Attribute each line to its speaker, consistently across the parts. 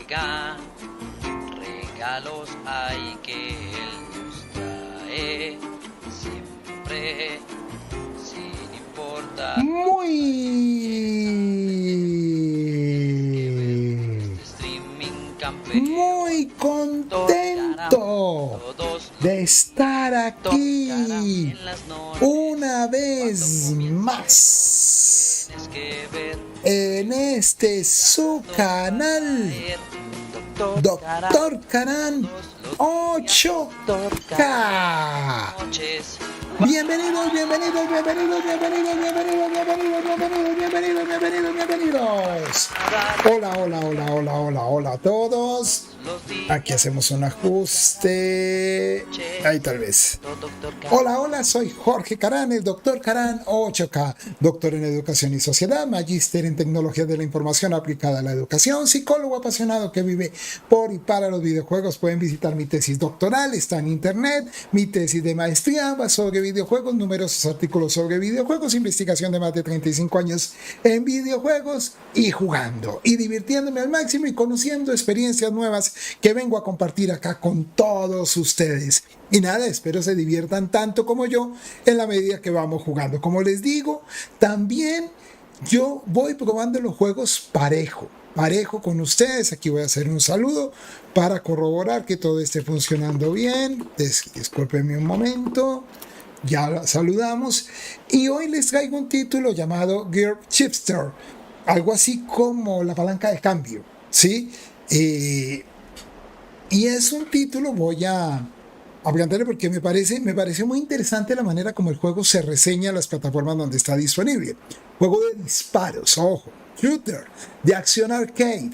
Speaker 1: llega, regalos hay que él nos trae, siempre, sin importar.
Speaker 2: Muy contento de estar aquí una vez más en este su canal Doctor Karan 8K. Bienvenidos, bienvenidos, bienvenidos, bienvenidos, bienvenidos, bienvenidos, bienvenidos, bienvenidos, bienvenidos, bienvenidos. Hola, hola, hola, hola, hola, hola a todos. Aquí hacemos un ajuste. Ahí tal vez. Hola, hola, soy Jorge Karan, el Doctor Karan 8K, doctor en Educación y Sociedad, magíster en Tecnología de la Información aplicada a la educación, psicólogo apasionado que vive por y para los videojuegos. Pueden visitar mi tesis doctoral, está en internet, mi tesis de maestría va sobre videojuegos, numerosos artículos sobre videojuegos, investigación de más de 35 años en videojuegos y jugando y divirtiéndome al máximo y conociendo experiencias nuevas que vengo a compartir acá con todos ustedes. Y nada, espero se diviertan tanto como yo en la medida que vamos jugando. Como les digo, también yo voy probando los juegos parejo con ustedes. Aquí voy a hacer un saludo para corroborar que todo esté funcionando bien. Discúlpenme un momento. Ya saludamos. Y hoy les traigo un título llamado Gear Shifter. Algo así como la palanca de cambio, ¿sí? Y es un título, voy a plantearlo porque me parece muy interesante la manera como el juego se reseña en las plataformas donde está disponible. Juego de disparos, ojo, shooter, de acción arcade.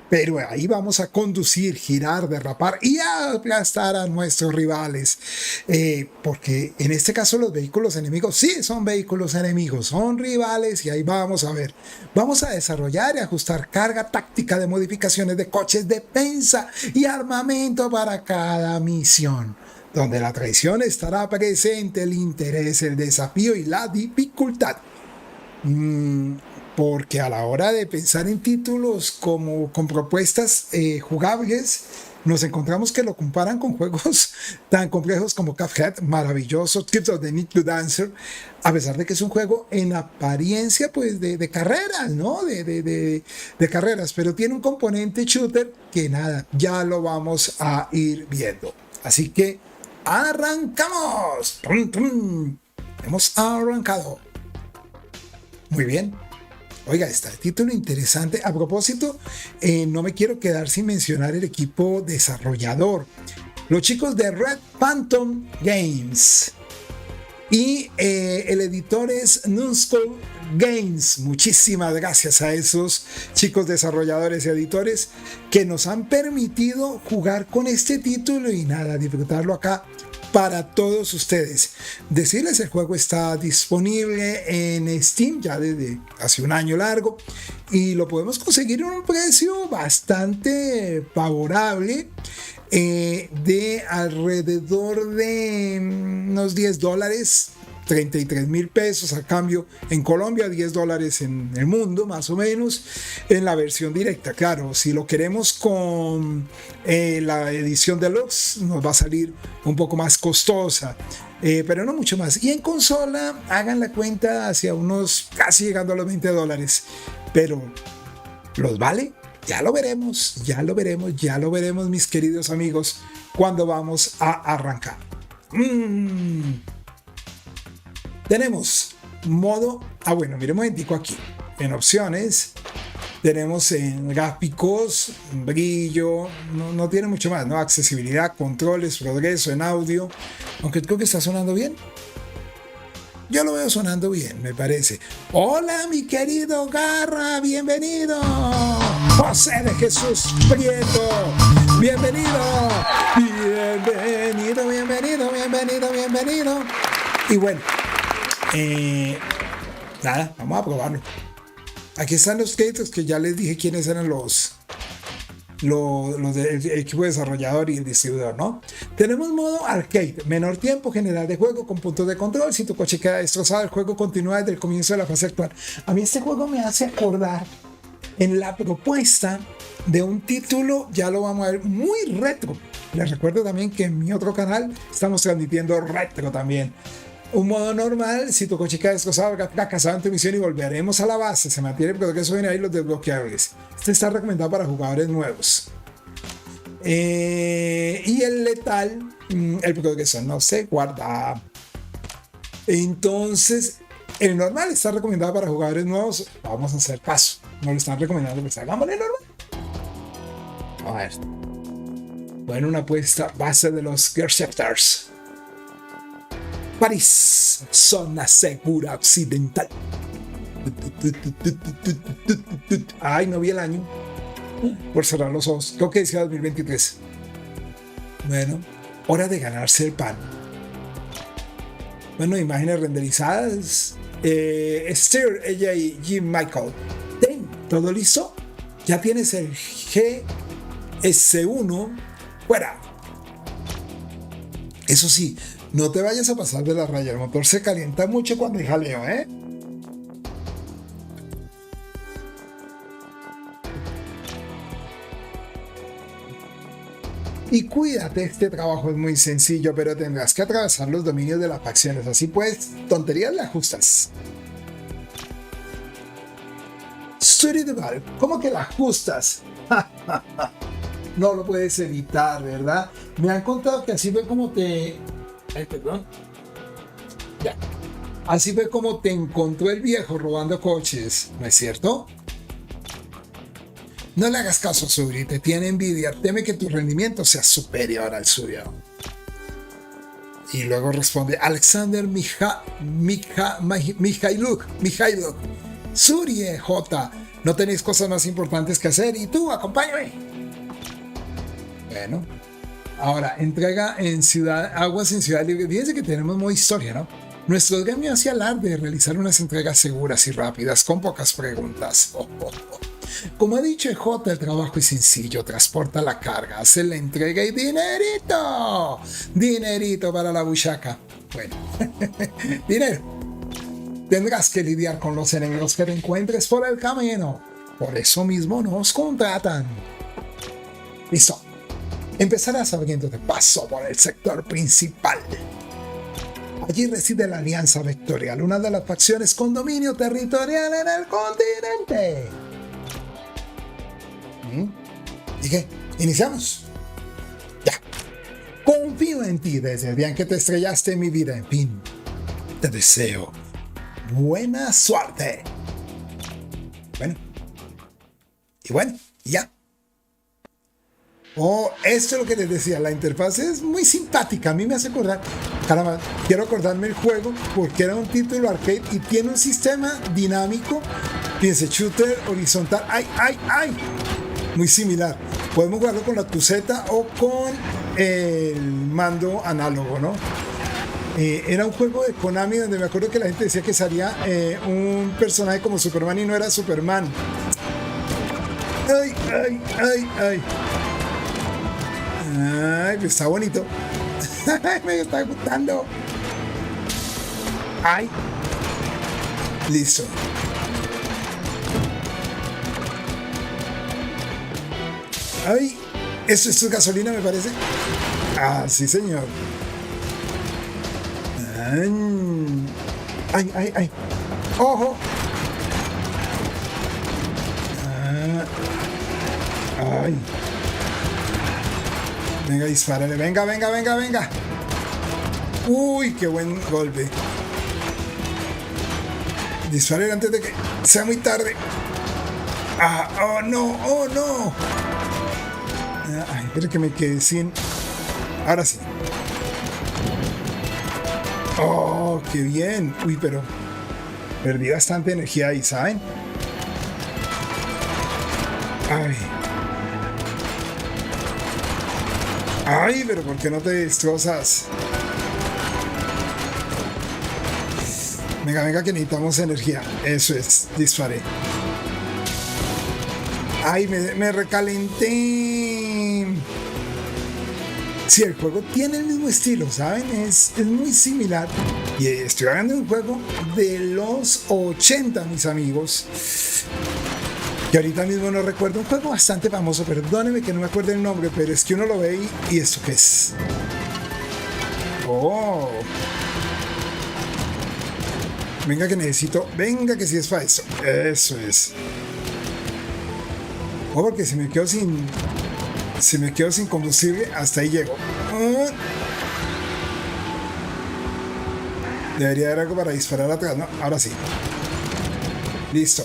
Speaker 2: Pero ahí vamos a conducir, girar, derrapar y aplastar a nuestros rivales. Porque en este caso los vehículos enemigos sí son vehículos enemigos, son rivales y ahí vamos a ver. Vamos a desarrollar y ajustar carga táctica de modificaciones de coches, defensa y armamento para cada misión. Donde la traición estará presente, el interés, el desafío y la dificultad. Porque a la hora de pensar en títulos con propuestas jugables, nos encontramos que lo comparan con juegos tan complejos como Cuphead, maravilloso, Tips of the Need to Dancer, a pesar de que es un juego en apariencia pues de carreras, ¿no? De carreras, pero tiene un componente shooter que nada, ya lo vamos a ir viendo. Así que ¡arrancamos! ¡Tum, tum! Hemos arrancado. Muy bien. Oiga, está el título interesante. A propósito, no me quiero quedar sin mencionar el equipo desarrollador. Los chicos de Red Phantom Games. Y el editor es Nunschool Games. Muchísimas gracias a esos chicos desarrolladores y editores que nos han permitido jugar con este título y nada, disfrutarlo acá para todos ustedes. Decirles, el juego está disponible en Steam ya desde hace un año largo y lo podemos conseguir en un precio bastante favorable, de alrededor de unos $10, 33,000 pesos a cambio en Colombia, $10 en el mundo más o menos, en la versión directa. Claro, si lo queremos con la edición deluxe nos va a salir un poco más costosa, pero no mucho más. Y en consola hagan la cuenta hacia unos casi llegando a los $20, pero ¿los vale? Ya lo veremos, ya lo veremos, ya lo veremos, mis queridos amigos, cuando vamos a arrancar. Tenemos modo, bueno, mire un momentico aquí, en opciones, tenemos en gráficos, brillo, no tiene mucho más, ¿no? Accesibilidad, controles, progreso en audio, aunque creo que está sonando bien. Yo lo veo sonando bien, me parece. Hola, mi querido Garra, bienvenido. José de Jesús Prieto, bienvenido. Bienvenido, bienvenido, bienvenido, bienvenido. Y bueno, nada, vamos a probarlo. Aquí están los créditos que ya les dije quiénes eran los del equipo desarrollador y el distribuidor, ¿no? Tenemos modo arcade, menor tiempo general de juego con puntos de control. Si tu coche queda destrozado, el juego continúa desde el comienzo de la fase actual. A mí este juego me hace acordar en la propuesta de un título, ya lo vamos a ver, muy retro. Les recuerdo también que en mi otro canal estamos transmitiendo retro también. Un modo normal, si tu coche queda destrozado, fracasado en tu misión y volveremos a la base, se mantiene porque eso viene ahí los desbloqueables. Este está recomendado para jugadores nuevos. Y el letal, el progreso no se guarda. Entonces, el normal está recomendado para jugadores nuevos. Vamos a hacer caso. No lo están recomendando, pues hagámosle normal. A ver. Bueno, una apuesta base de los Gershafters. París, zona segura occidental. Ay, no vi el año. Por cerrar los ojos. Creo que decía 2023. Bueno, hora de ganarse el pan. Bueno, imágenes renderizadas. Steer, ella y Jim Michael. Ten, ¿todo listo? Ya tienes el GS1 fuera. Eso sí, no te vayas a pasar de la raya. El motor se calienta mucho cuando hay jaleo, ¿eh? Y cuídate, este trabajo es muy sencillo, pero tendrás que atravesar los dominios de las facciones. Así pues, tonterías le ajustas. ¿Cómo que la ajustas? No lo puedes evitar, ¿verdad? Me han contado que así fue como te... Ay, perdón. Ya. Así fue como te encontró el viejo robando coches, ¿no es cierto? No le hagas caso a Suri, te tiene envidia, teme que tu rendimiento sea superior al suyo. Y luego responde Alexander Mikhailuk. Suri, J, no tenéis cosas más importantes que hacer y tú, acompáñame. Bueno, ahora, entrega en Aguas en Ciudad Libre. Fíjense que tenemos modo historia, ¿no? Nuestro gremio hacía alarde de realizar unas entregas seguras y rápidas, con pocas preguntas. Como ha dicho EJ, el trabajo es sencillo, transporta la carga, hace la entrega y ¡dinerito! ¡Dinerito para la buchaca! Bueno, dinero. Tendrás que lidiar con los enemigos que te encuentres por el camino. Por eso mismo nos contratan. Listo. Empezarás abriéndote paso por el sector principal. Allí reside la Alianza Vectorial, una de las facciones con dominio territorial en el continente. ¿Y qué? ¿Iniciamos? Ya. Confío en ti desde el día en que te estrellaste en mi vida. En fin, te deseo buena suerte. Bueno. Y bueno, ya. Esto es lo que les decía, la interfaz es muy simpática, a mí me hace acordar, caramba, quiero acordarme el juego porque era un título arcade y tiene un sistema dinámico, fíjense, shooter horizontal, ¡ay! Muy similar, podemos jugarlo con la tuzeta o con el mando análogo, ¿no? Era un juego de Konami donde me acuerdo que la gente decía que salía un personaje como Superman y no era Superman. ¡Ay! Ay, pues está bonito. Me está gustando. Ay. Listo. Ay. ¿Esto es gasolina, me parece? Ah, sí, señor. Ay. ¡Ojo! Ay. Venga, dispárale. Venga. Uy, qué buen golpe. Dispárale antes de que sea muy tarde. Oh no. Ay, espera que me quede sin. Ahora sí. Oh, qué bien. Uy, pero perdí bastante energía ahí, ¿saben? Ay, pero ¿por qué no te destrozas? Venga, que necesitamos energía. Eso es, disparé. Ay, me recalenté. Sí, el juego tiene el mismo estilo, ¿saben? Es muy similar. Y estoy hablando de un juego de los 80, mis amigos. que ahorita mismo no recuerdo, un juego bastante famoso, perdóneme que no me acuerdo el nombre, pero es que uno lo ve y ¿esto qué es? Oh, venga que necesito, venga que sí es para eso es. Oh, porque si me quedo sin combustible, hasta ahí llego. Debería haber algo para disparar atrás, ¿no? Ahora sí. Listo.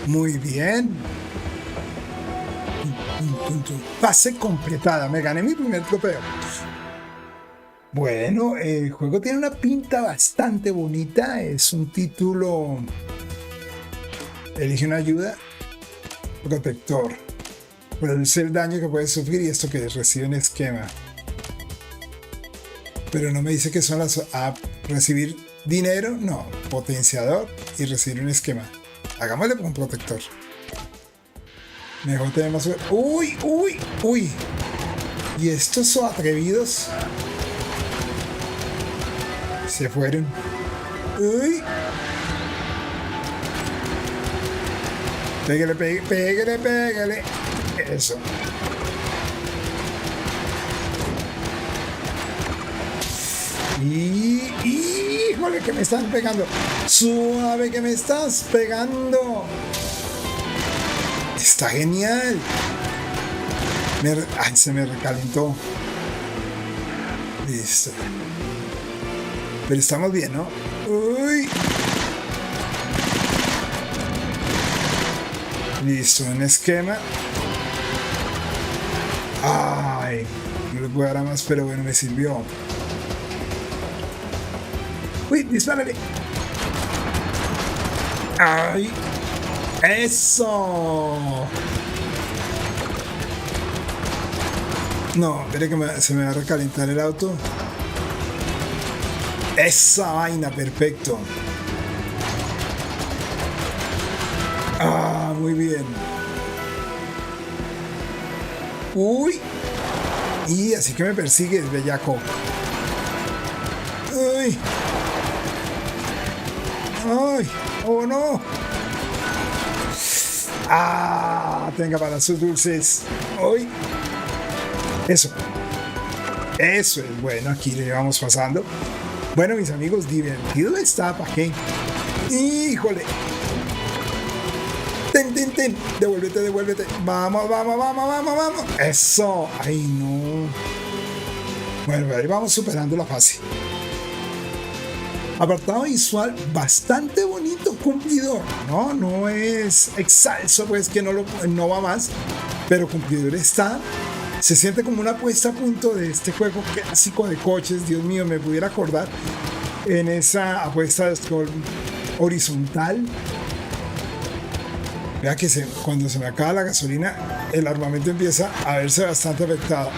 Speaker 2: Muy bien. Fase completada. Me gané mi primer trofeo. Bueno, el juego tiene una pinta bastante bonita. Es un título... Elige una ayuda. Protector. Reduce el daño que puedes sufrir y esto que recibe un esquema. Pero no me dice que son las... recibir dinero, no. Potenciador y recibir un esquema. Hagámosle con un protector. Mejor tener más... ¡Uy! Y estos son atrevidos. Se fueron. ¡Uy! Pégale. Eso. ¡Híjole que me están pegando! ¡Suave que me estás pegando! ¡Está genial! ¡Ay, se me recalentó! Listo. Pero estamos bien, ¿no? ¡Uy! Listo, un esquema. ¡Ay! No le puedo dar a más, pero bueno, me sirvió. ¡Uy! ¡Dispárale! ¡Ay! ¡Eso! No, espere que se me va a recalentar el auto. ¡Esa vaina! ¡Perfecto! ¡Ah! Muy bien. ¡Uy! Y así que me persigues, bellaco. ¡Uy! ¡Ay! ¡Oh no! ¡Ah! Tenga para sus dulces. ¡Uy! Eso es bueno. Aquí le vamos pasando. Bueno, mis amigos, divertido está. ¿Para qué? ¡Híjole! ¡Ten! Devuélvete. ¡Vamos! ¡Eso! ¡Ay, no! Bueno, ahí vamos superando la fase. Apartado visual bastante bonito, cumplidor. No es excelso, pues que no va más, pero cumplidor está. Se siente como una puesta a punto de este juego clásico de coches. Dios mío, me pudiera acordar en esa apuesta de scroll horizontal. Vea que cuando se me acaba la gasolina, el armamento empieza a verse bastante afectado.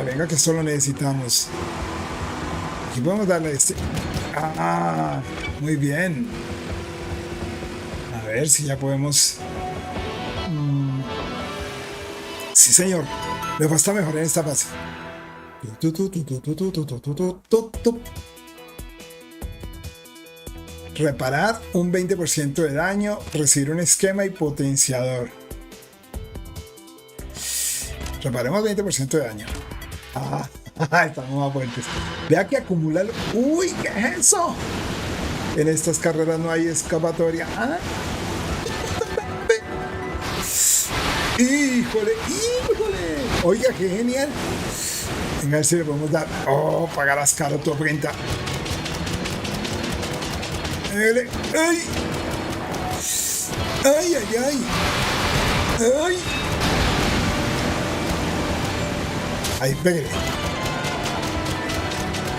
Speaker 2: Venga que esto lo necesitamos. Aquí podemos darle este. Muy bien. A ver si ya podemos. Sí, señor. Me basta mejor en esta fase. Reparar un 20% de daño, recibir un esquema y potenciador. Reparemos 20% de daño. Estamos más fuertes. Vea que acumular. ¡Uy! ¿Qué es eso? En estas carreras no hay escapatoria. ¡Híjole! Oiga, qué genial. Venga, a ver si le podemos dar. Pagarás caro tu renta. ¡Ay! Ahí, pégale.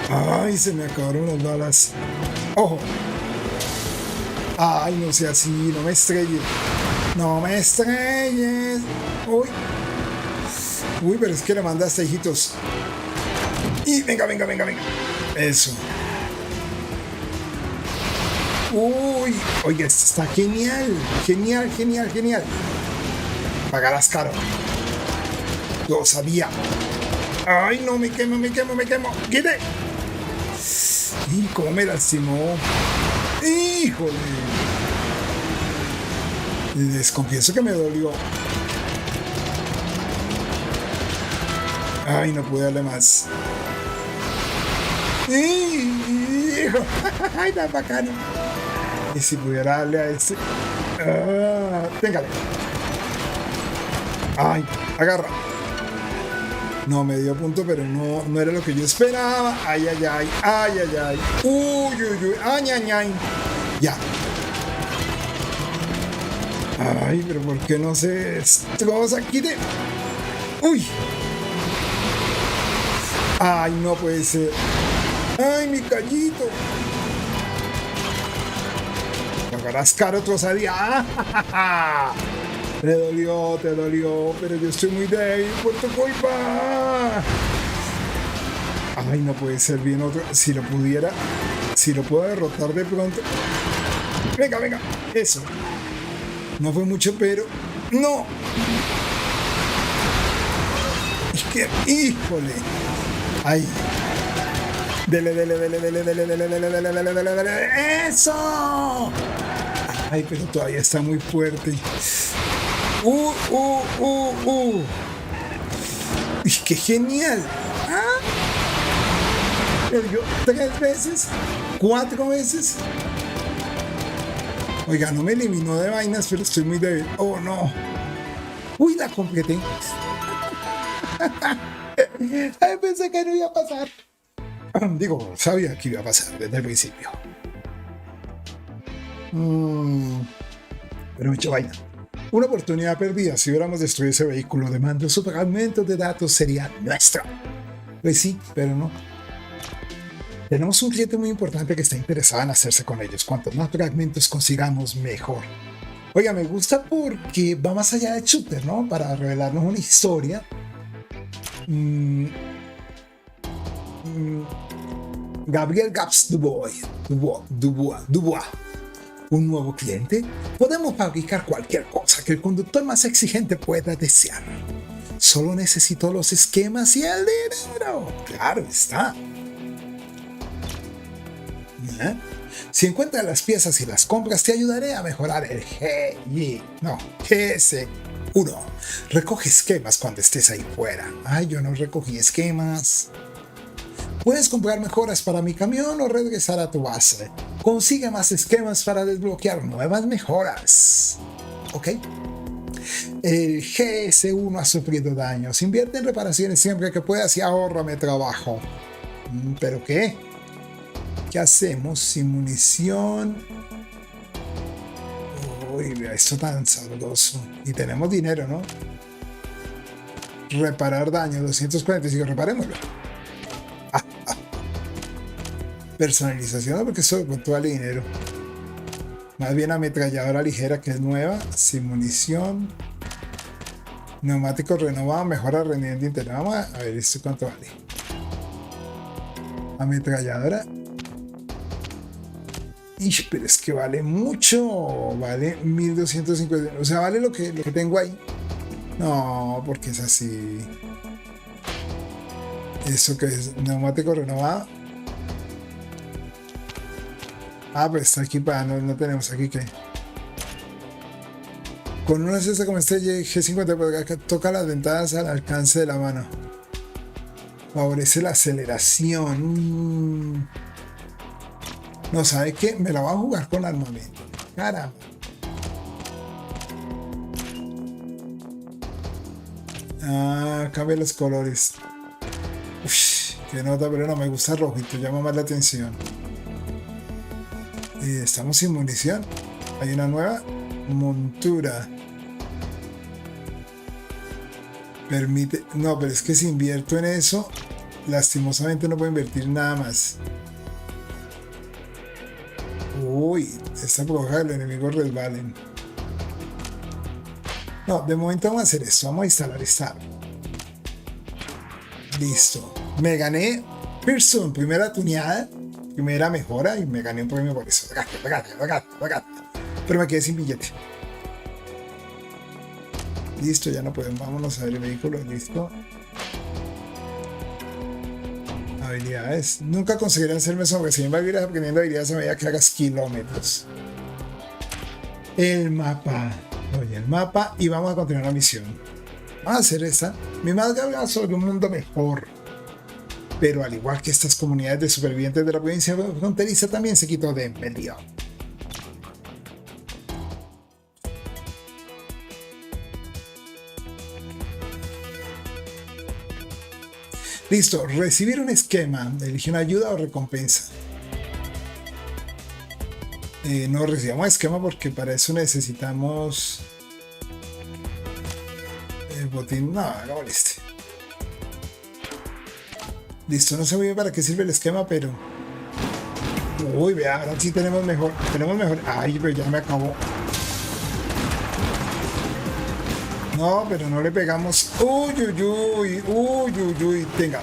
Speaker 2: Ay, se me acabaron las balas. ¡Ojo! Ay, no sea así, no me estrelles. Uy, pero es que le mandaste, hijitos. Y venga. Eso. Uy, oiga, esto está genial. Pagarás caro. Lo sabía. Ay, no, me quemo. ¡Quite! Y cómo me lastimó. ¡Híjole! Les confieso que me dolió. Ay, no pude darle más. ¡Hijo! ¡Ay, tan bacano! Y si pudiera darle a este. Téngale. ¡Ay! Agarra. No, me dio punto, pero no era lo que yo esperaba. ¡Ay, ay, ay! ¡Ay, ay, ay! ¡Uy, uy, uy! ¡Ay, ay, ay! Ya. Ay, pero ¿por qué no se destroza aquí de...? ¡Uy! ¡Ay, no puede ser! ¡Ay, mi callito! Pagarás caro otro día. ¡Ah! Te dolió, pero yo estoy muy débil por tu culpa. Ay, no puede ser bien otro. Si lo puedo derrotar de pronto. Venga, venga, eso. No fue mucho, pero no. Es que, híjole. Ay. Dele. Eso. Ay, pero todavía está muy fuerte. ¡Qué genial! ¿Ah? Perdió 3 veces, 4 veces. Oiga, no me eliminó de vainas, pero estoy muy débil. ¡Oh, no! ¡Uy, la completé! Ay, pensé que no iba a pasar. Digo, sabía que iba a pasar desde el principio. Pero mucha vaina. Una oportunidad perdida. Si hubiéramos destruido ese vehículo de mando, su fragmento de datos sería nuestro. Pues sí, pero no. Tenemos un cliente muy importante que está interesado en hacerse con ellos. Cuantos más fragmentos consigamos, mejor. Oiga, me gusta porque va más allá de shooter, ¿no? Para revelarnos una historia. Gabriel Gaps Dubois. ¿Un nuevo cliente? Podemos fabricar cualquier cosa que el conductor más exigente pueda desear. Solo necesito los esquemas y el dinero. Claro está. Si encuentras las piezas y las compras, te ayudaré a mejorar el GS1. Recoge esquemas cuando estés ahí fuera. Ay, yo no recogí esquemas. Puedes comprar mejoras para mi camión o regresar a tu base. Consigue más esquemas para desbloquear nuevas mejoras. ¿Ok? El GS1 ha sufrido daños. Invierte en reparaciones siempre que puedas y ahórrame trabajo. ¿Pero qué? ¿Qué hacemos? Sin munición. Uy, mira, esto tan sabroso. Y tenemos dinero, ¿no? Reparar daño, 245, reparémoslo. Personalización, porque eso con todo el dinero. Más bien ametralladora ligera, que es nueva, sin munición. Neumático renovado, mejora rendimiento interno. Vamos a ver esto cuánto vale. Ametralladora. Pero es que vale mucho. Vale 1250. O sea, vale lo que tengo ahí. No, porque es así. Eso que es neumático renovado. Pues está aquí para no tenemos aquí que. Con una cesta como este G50 toca las ventanas al alcance de la mano. Favorece la aceleración. No, ¿sabe qué? Me la voy a jugar con armamento. Caramba. Cambia los colores. Qué nota, pero no me gusta rojito, llama más la atención. Estamos sin munición. Hay una nueva montura. Permite. No, pero es que si invierto en eso, lastimosamente no puedo invertir nada más. Uy, esta provoca que los enemigos resbalen. No, de momento vamos a hacer esto. Vamos a instalar esta. Listo. Me gané Pearson, primera tuneada. Primera mejora y me gané un premio por eso. Pero me quedé sin billete. Listo, ya no podemos. Vámonos a ver el vehículo. Listo. Habilidades. Nunca conseguirán hacerme eso porque si me va a ir aprendiendo habilidades a medida que hagas kilómetros. El mapa. Doy el mapa y vamos a continuar la misión. Vamos a hacer esta. Mi madre habla sobre un mundo mejor. Pero al igual que estas comunidades de supervivientes de la provincia fronteriza, también se quitó de en medio. Listo, recibir un esquema. Elige una ayuda o recompensa. No recibamos esquema porque para eso necesitamos el botín. No, hagamos este. Listo, no sé muy bien para qué sirve el esquema, pero... Uy, vea, ahora sí tenemos mejor. Tenemos mejor. Ay, pero ya me acabó. No, pero no le pegamos. Uy, uy, uy, uy, uy, uy. Tenga.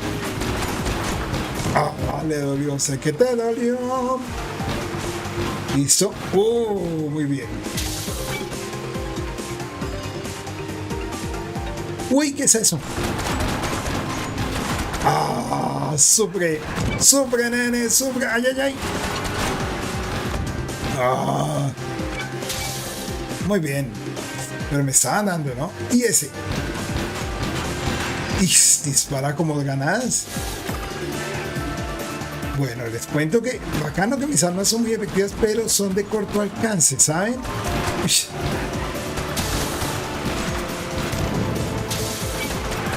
Speaker 2: Ah, le dolió. Sé que te dolió. Listo. Muy bien. Uy, ¿qué es eso? Ah, sufre, sufre, nene, sufre. Ay, ay, ay. Ah, muy bien. Pero me estaban dando, ¿no? Y ese. Y dispara como de ganas. Bueno, les cuento que bacano que mis armas son muy efectivas, pero son de corto alcance, ¿saben? Uy.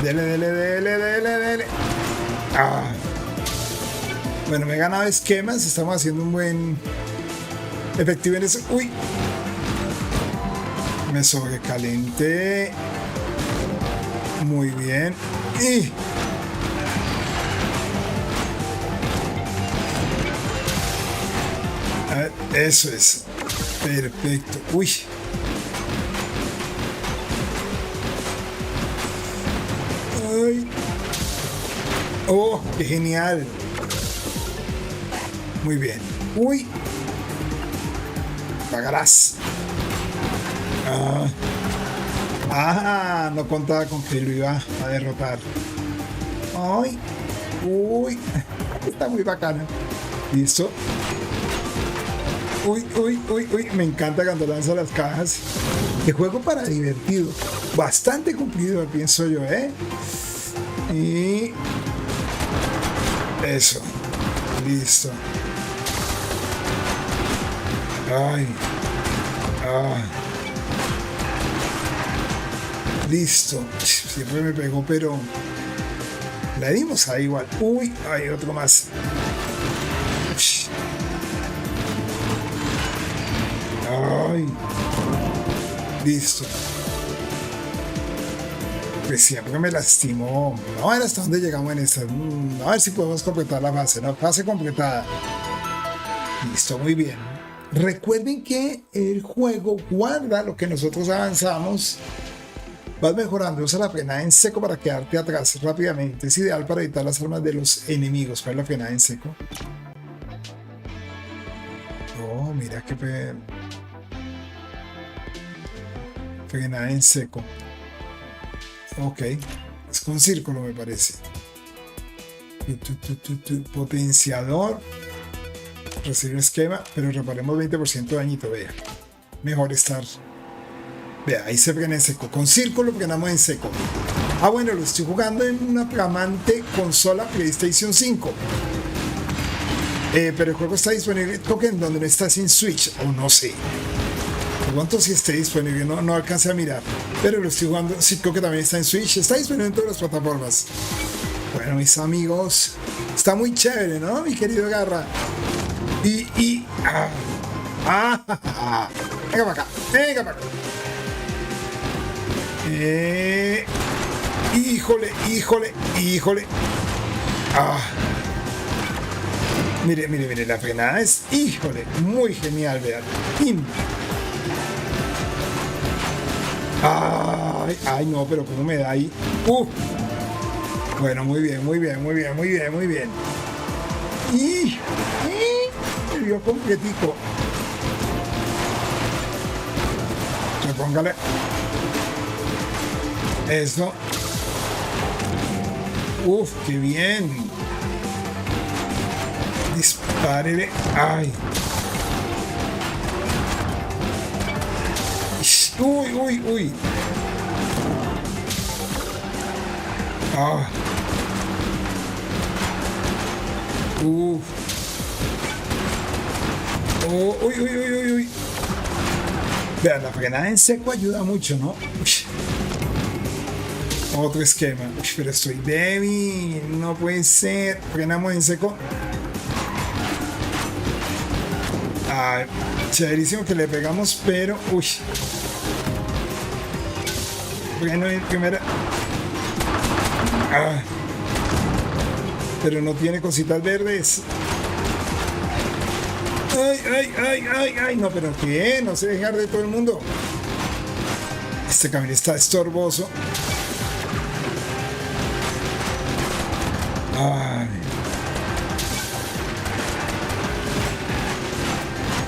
Speaker 2: Dele, dele, dele, dele, dele. Ah. Bueno, me he ganado esquemas. Estamos haciendo un buen efectivo en eso. Uy. Me sobrecalenté. Muy bien. Y a ver, eso es. Perfecto. Uy. Ay. Oh, qué genial. Muy bien. Uy. Pagarás. No contaba con que lo iba a derrotar. Ay. Uy. Está muy bacana. Listo. Uy, uy, uy, uy. Me encanta cuando lanza las cajas. Que juego para divertido. Bastante cumplido, pienso yo, ¿eh? Y eso. Listo. Ay. Listo. Siempre me pegó, pero la dimos ahí igual. Uy, hay otro más. Ay. Listo. Pues siempre me lastimó. A ver hasta dónde llegamos en esta. A ver si podemos completar la fase. La fase completada. Listo, muy bien. Recuerden que el juego guarda lo que nosotros avanzamos. Vas mejorando, usa la frenada en seco para quedarte atrás rápidamente. Es ideal para evitar las armas de los enemigos. ¿Cuál es la frenada en seco? Oh, mira qué frenada en seco. Ok, es con círculo me parece. Potenciador. Recibir esquema, pero reparemos 20% de dañito, vea. Mejor estar. Vea, ahí se frena en seco. Con círculo frenamos en seco. Ah, bueno, lo estoy jugando en una flamante consola PlayStation 5. Pero el juego está disponible, toquen donde no está sin Switch, o no sé. Por cuanto si esté disponible, no alcancé a mirar. Pero lo estoy jugando, sí, creo que también está en Switch. Está disponible en todas las plataformas. Bueno, mis amigos, está muy chévere, ¿no? Mi querido Garra. Venga para acá, venga para acá. Híjole, híjole, híjole. Mire, mire, mire, la frenada es, híjole, muy genial, vean. Ay, no, pero cómo me da ahí. Bueno, muy bien, muy bien, muy bien, muy bien, muy bien. Me dio completico. Repóngale. Eso. Qué bien. Dispárele. Ay. Uy, uy, uy. Ah. Uf. Oh, uy, uy, uy, uy, uy. Vean, la frenada en seco ayuda mucho, ¿no? Uy. Otro esquema. Uy, pero estoy débil. No puede ser. Frenamos en seco. Ah, chéverísimo que le pegamos, pero... Uy. Freno en primera. Ah. Pero no tiene cositas verdes. Ay, ay, ay, ay, ay. No, pero ¿qué? No se dejar de todo el mundo. Este camino está estorboso. Ay.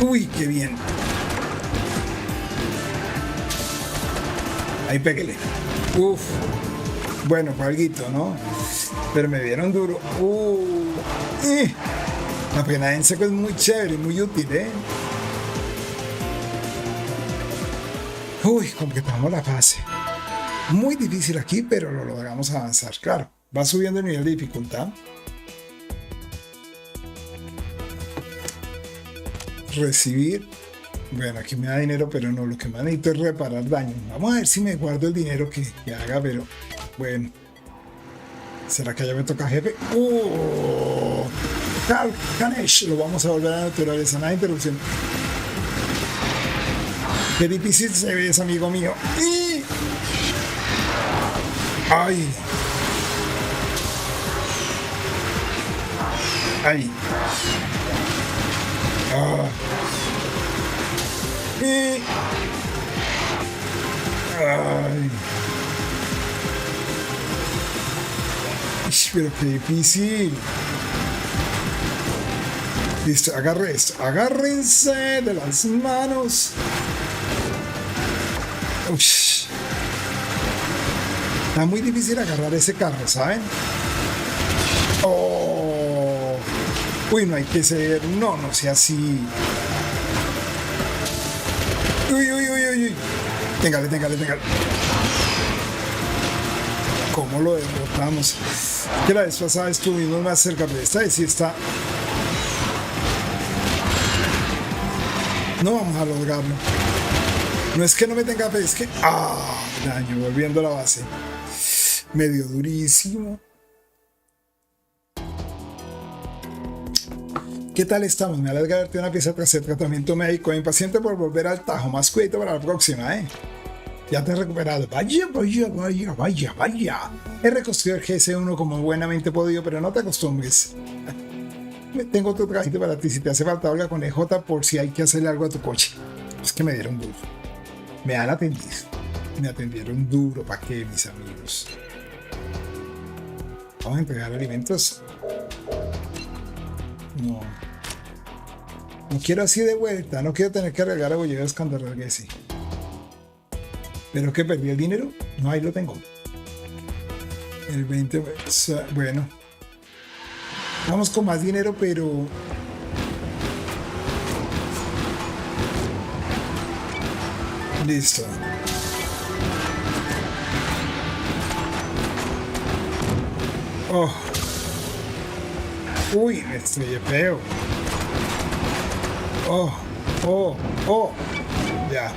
Speaker 2: Uy, qué bien. Ahí péguele. Uf. Bueno, fue alguito, ¿no? Pero me dieron duro. La frenada en seco es muy chévere, muy útil, ¿eh? Uy, completamos la fase. Muy difícil aquí, pero lo logramos avanzar. Claro, va subiendo el nivel de dificultad. Recibir. Bueno, aquí me da dinero, pero no, lo que más necesito es reparar daño. Vamos a ver si me guardo el dinero que haga, pero bueno. ¿Será que ya me toca jefe? Ganesh, lo vamos a volver a la naturaleza, nada de interrupción. Qué difícil se ve ese amigo mío. ¡Ay! ¡Ay! ¡Ah! ¡Ay! Pero qué difícil. Listo, agarre esto. Agárrense de las manos. Ush. Está muy difícil agarrar ese carro, ¿saben? Oh. Uy, no hay que ser. No, no sea así. Uy, uy, uy, uy, uy. Téngale. ¿Cómo lo derrotamos? Que la vez pasada estuvimos más cerca, pero esta vez sí está. No vamos a lograrlo. No es que no me tenga fe, es que... daño, volviendo a la base. Medio durísimo. ¿Qué tal estamos? Me alegra verte una pieza tras el tratamiento médico. Impaciente por volver al tajo. Más cuidado para la próxima, ¿eh? Ya te has recuperado. Vaya. He reconstruido el GS1 como buenamente he podido, pero no te acostumbres. Tengo otro trajito para ti. Si te hace falta, habla con EJ por si hay que hacerle algo a tu coche. Es que me dieron duro. Me han atendido. Me atendieron duro. ¿Para qué, mis amigos? Vamos a entregar alimentos. No quiero así de vuelta. No quiero tener que regar a bolleros cuando regrese. ¿Pero qué? ¿Perdí el dinero? No, ahí lo tengo. El 20... Bueno. Vamos con más dinero, pero... Listo. Oh. Uy, me estrellé feo. Oh. Ya.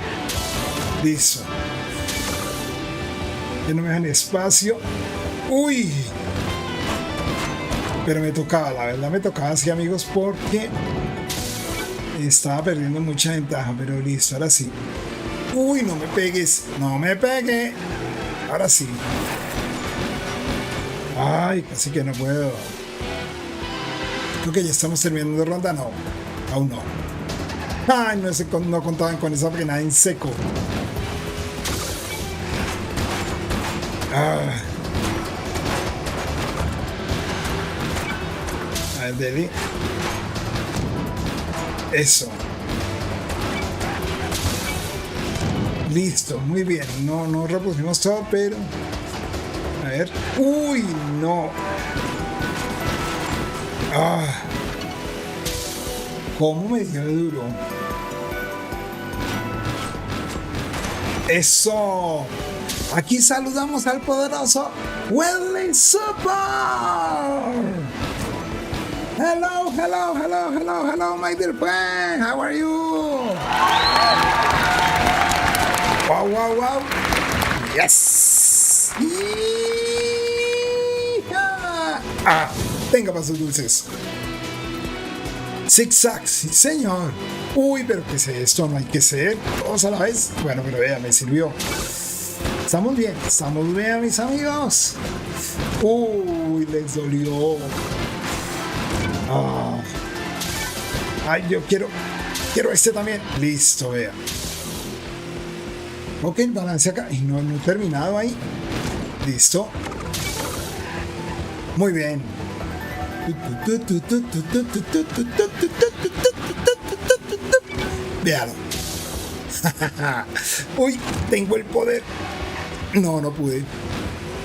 Speaker 2: Listo. Que no me dejan espacio. Uy. Pero me tocaba, la verdad me tocaba así, amigos, porque estaba perdiendo mucha ventaja. Pero listo, ahora sí. Uy, no me pegues. No me pegue. Ahora sí. Ay, casi que no puedo. Creo que ya estamos terminando ronda. No, aún no. Ay, no contaban con esa frenada en seco. A ver, Deli. Eso. Listo, muy bien. No repusimos todo, pero... A ver. ¡Uy, no! ¿Cómo me dio duro? Eso. Aquí saludamos al poderoso Wesley Super. Hello, hello, hello, hello, hello, my dear friend. How are you? Wow, wow, wow. Yes. Tenga para sus dulces. Zigzag, sí señor. Uy, pero ¿qué es esto? No hay que ser todos a la vez. Bueno, pero vea, me sirvió. Estamos bien, mis amigos. Uy, les dolió. Ay, yo quiero este también. Listo, vea. Ok, balance acá. Y no he terminado ahí. Listo. Muy bien. Véalo. Uy, tengo el poder. No pude.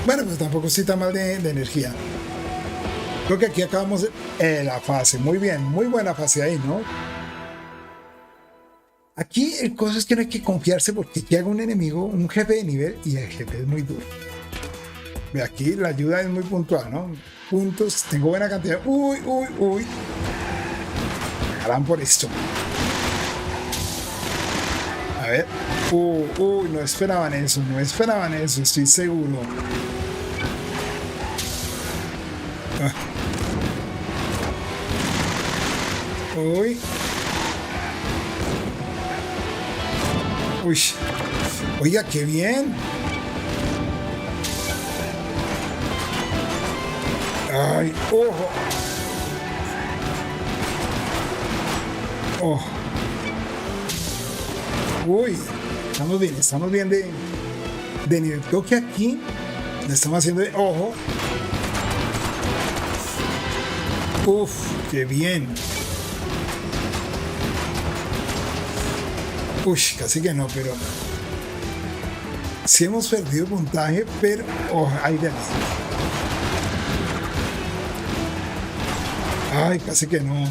Speaker 2: Bueno, pues tampoco estoy tan mal de energía. Creo que aquí acabamos la fase. Muy bien, muy buena fase ahí, ¿no? Aquí el cosa es que no hay que confiarse porque aquí haga un enemigo, un jefe de nivel y el jefe es muy duro. Ve, aquí la ayuda es muy puntual, ¿no? Puntos, tengo buena cantidad. Uy. Harán por esto. A ver. No esperaban eso, estoy seguro. Uy. Oiga, qué bien. Ay, ojo. Oh. Uy, estamos bien de nivel. Creo que aquí le estamos haciendo de ojo. Uf, qué bien. Uy, casi que no, pero sí hemos perdido puntaje, pero ahí ya. Ay, casi que no.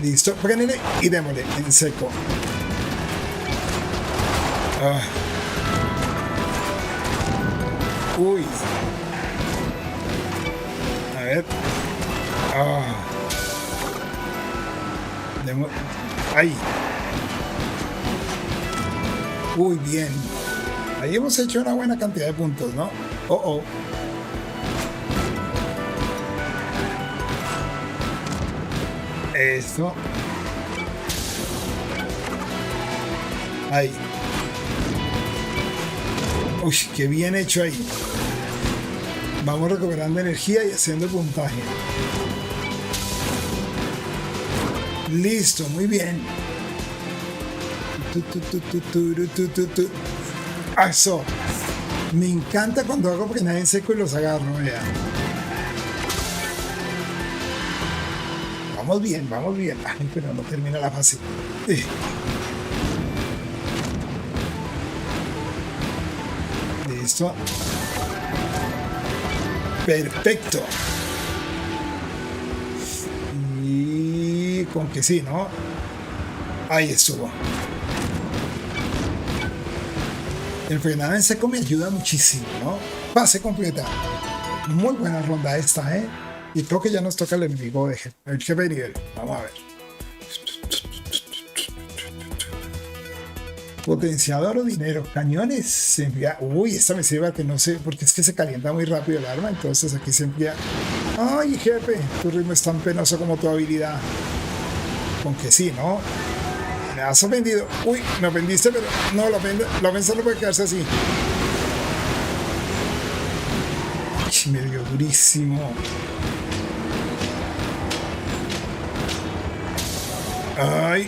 Speaker 2: Listo, prendele y démosle en seco. Uy. A ver. Ahí. Uy, bien. Ahí hemos hecho una buena cantidad de puntos, ¿no? Esto. Ahí. Uy, qué bien hecho ahí. Vamos recuperando energía y haciendo puntaje. Listo, muy bien. Eso. Me encanta cuando hago porque nadie en seco y los agarro, vea. Vamos bien. Ay, pero no termina la fase. Listo. Perfecto. Y con que sí, ¿no? Ahí estuvo. El frenado en seco me ayuda muchísimo, ¿no? Fase completa. Muy buena ronda esta, ¿eh? Y creo que ya nos toca el enemigo de el jefe de nivel. Vamos a ver. Potenciador o dinero. Cañones. Se envía. Uy, esta me sirve que no sé, porque es que se calienta muy rápido el arma. Entonces aquí se envía. Ay, jefe, tu ritmo es tan penoso como tu habilidad. Con que sí, ¿no? Me has ofendido. Uy, me ofendiste, pero no, la ofensa no puede quedarse así. Me dio durísimo. Ay.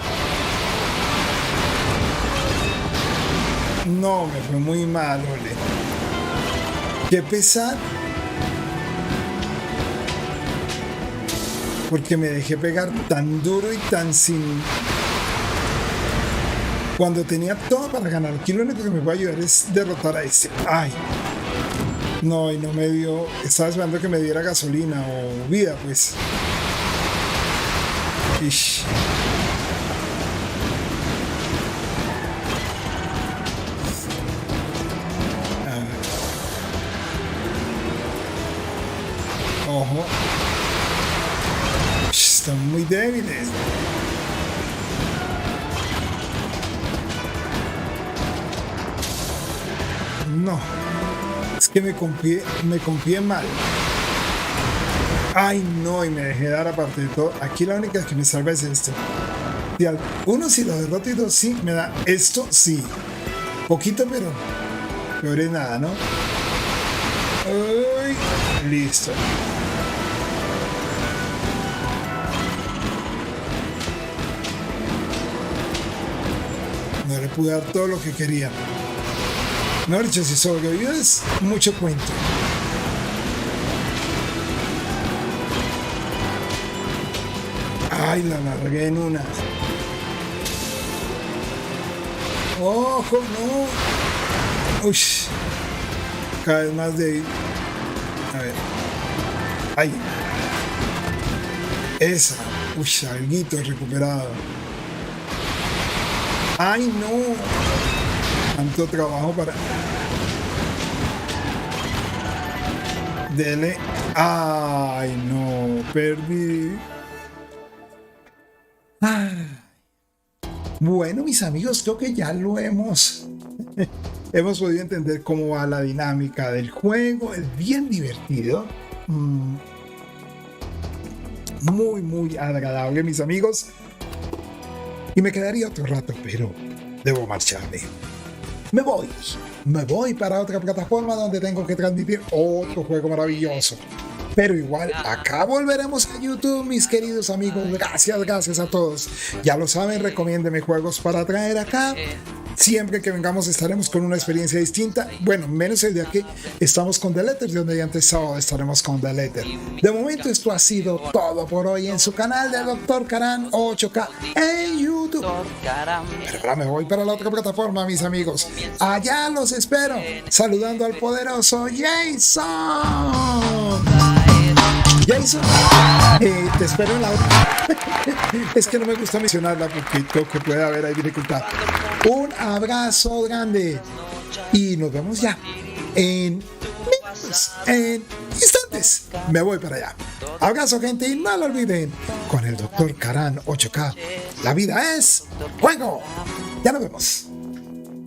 Speaker 2: No, me fue muy mal, ole. Qué pesar. Porque me dejé pegar tan duro y tan sin... Cuando tenía todo para ganar. Aquí lo único que me puede ayudar es derrotar a este. Ay. No, y no me dio... Estaba esperando que me diera gasolina o vida, pues. Ish. Ojo. Están muy débiles. No. Es que me confié mal. Ay, no, y me dejé dar aparte de todo. Aquí la única que me salva es este. Uno si lo derroto y dos sí, me da esto sí. Poquito, pero peor es nada, ¿no? Uy, listo. No le pude dar todo lo que quería. No, dicho, si sobrevivió es mucho cuento. Ay, la largué en una. ¡Ojo, no! ¡Uy! Cada vez más débil. A ver. ¡Ay! Esa. ¡Uy! Alguito recuperado. ¡Ay, no! Tanto trabajo para... Dele. ¡Ay, no! Perdí. Bueno, mis amigos, creo que ya lo hemos podido entender cómo va la dinámica del juego. Es bien divertido, muy, muy agradable, mis amigos. Y me quedaría otro rato, pero debo marcharme. Me voy para otra plataforma donde tengo que transmitir otro juego maravilloso. Pero igual, acá volveremos a YouTube, mis queridos amigos. Gracias a todos. Ya lo saben, recomiéndeme juegos para traer acá. Siempre que vengamos estaremos con una experiencia distinta. Bueno, menos el día que estamos con The Letter, de donde ya antes sábado estaremos con The Letter. De momento esto ha sido todo por hoy en su canal de Dr. Karan 8K en YouTube. Pero ahora me voy para la otra plataforma, mis amigos. Allá los espero. Saludando al poderoso Jason. Jason, te espero en la otra. Es que no me gusta mencionarla porque creo que puede haber ahí dificultad. Un abrazo grande y nos vemos ya en minutos, en instantes. Me voy para allá. Abrazo, gente, y no lo olviden. Con el Dr. Karan 8K, la vida es juego. Ya nos vemos.